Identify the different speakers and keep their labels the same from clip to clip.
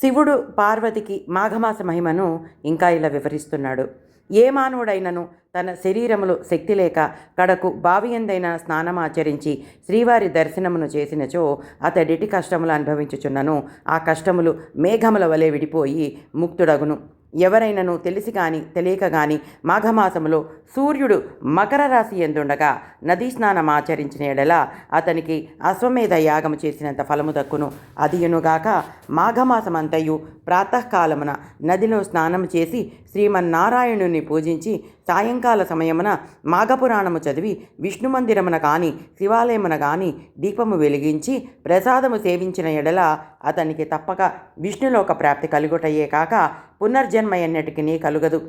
Speaker 1: శివుడు పార్వతికి మాఘమాస మహిమను ఇంకా ఇలా వివరిస్తున్నాడు. ఏ మానవుడైనను తన శరీరములో శక్తి లేక కడకు బావియందైన స్నానమాచరించి శ్రీవారి దర్శనమును చేసినచో అతడిటి కష్టములు అనుభవించుచున్నను ఆ కష్టములు మేఘముల వలె విడిపోయి ముక్తుడగును. ఎవరైనను తెలిసి కానీ తెలియక కానీ మాఘమాసములో సూర్యుడు మకర రాశి ఎందుండగా నదీ స్నానం ఆచరించిన ఎడల అతనికి అశ్వమేధ యాగము చేసినంత ఫలము దక్కును. అదియునుగాక మాఘమాసమంతయు ప్రాతకాలమున నదిలో స్నానం చేసి శ్రీమన్నారాయణుని పూజించి సాయంకాల సమయమున మాఘపురాణము చదివి విష్ణు మందిరమున కానీ శివాలయమున కానీ దీపము వెలిగించి ప్రసాదము సేవించిన ఎడల అతనికి తప్పక విష్ణులోక ప్రాప్తి కలుగుటయే కాక పునర్జన్మ ఎన్నటికీ కలుగదు.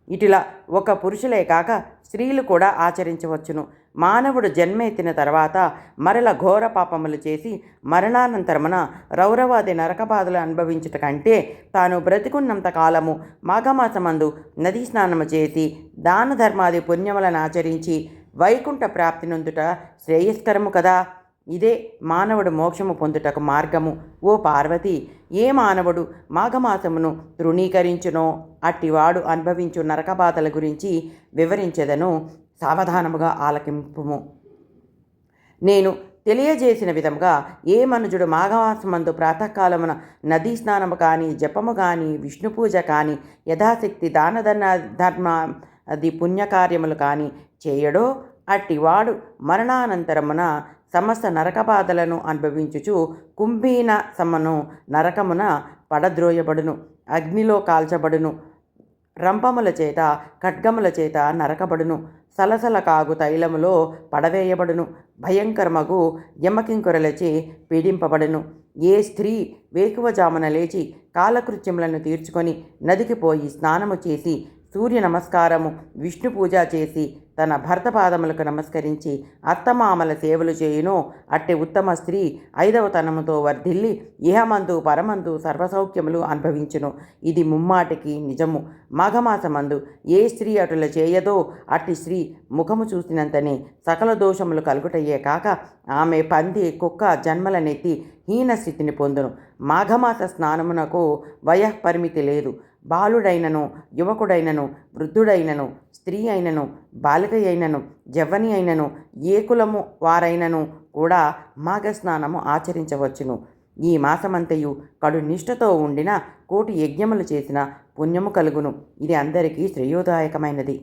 Speaker 1: ఇటులా ఒక పురుషులే కాక స్త్రీలు కూడా ఆచరించవచ్చును. మానవుడు జన్మ ఎత్తిన తర్వాత మరల ఘోర పాపములు చేసి మరణానంతరమున రౌరవాది నరకబాధలు అనుభవించుట కంటే తాను బ్రతికున్నంత కాలము మాఘమాసమందు నదీ స్నానము చేసి దాన ధర్మాది పుణ్యములను ఆచరించి వైకుంఠ ప్రాప్తి నొందుట శ్రేయస్కరము కదా. ఇదే మానవుడు మోక్షము పొందుటకు మార్గము. ఓ పార్వతి, ఏ మానవుడు మాఘమాసమును తృణీకరించునో అట్టివాడు అనుభవించు నరకబాధల గురించి వివరించెదను, సావధానముగా ఆలకింపుము. నేను తెలియజేసిన విధముగా ఏ మనుజుడు మాఘమాసమందు ప్రాతకాలమున నదీ స్నానము కానీ జపము కానీ విష్ణు పూజ కానీ యథాశక్తి ధర్మ అది పుణ్యకార్యములు కానీ చేయడో అట్టివాడు మరణానంతరమున సమస్త నరకబాధలను అనుభవించుచు కుంభీన సమను నరకమున పడద్రోయబడును, అగ్నిలో కాల్చబడును, రంపముల చేత ఖడ్గముల చేత నరకబడును, సలసల కాగు తైలములో పడవేయబడును, భయంకరమగు యమకింకురలచే పీడింపబడును. ఏ స్త్రీ వేకువజామున లేచి కాలకృత్యములను తీర్చుకొని నదికి పోయి స్నానము చేసి సూర్య నమస్కారము విష్ణు పూజ చేసి తన భర్త పాదములకు నమస్కరించి అత్తమామల సేవలు చేయును అట్టి ఉత్తమ స్త్రీ ఐదవ తనముతో వర్ధిల్లి ఇహమందు పరమందు సర్వసౌఖ్యములు అనుభవించును. ఇది ముమ్మాటికి నిజము. మాఘమాసమందు ఏ స్త్రీ అటుల చేయదో అట్టి స్త్రీ ముఖము చూసినంతనే సకల దోషములు కలుగుటయ్యే కాక ఆమె పంది కుక్క జన్మలనెత్తి హీన స్థితిని పొందును. మాఘమాస స్నానమునకు వయఃపరిమితి లేదు. బాలుడైనను యువకుడైనను వృద్ధుడైనను స్త్రీ అయినను బాలిక అయినను జవ్వని అయినను ఏ కులము వారైనను కూడా మాఘస్నానము ఆచరించవచ్చును. ఈ మాసమంతయు కడు నిష్ఠతో ఉండిన కోటి యజ్ఞములు చేసిన పుణ్యము కలుగును. ఇది అందరికీ శ్రేయోదాయకమైనది.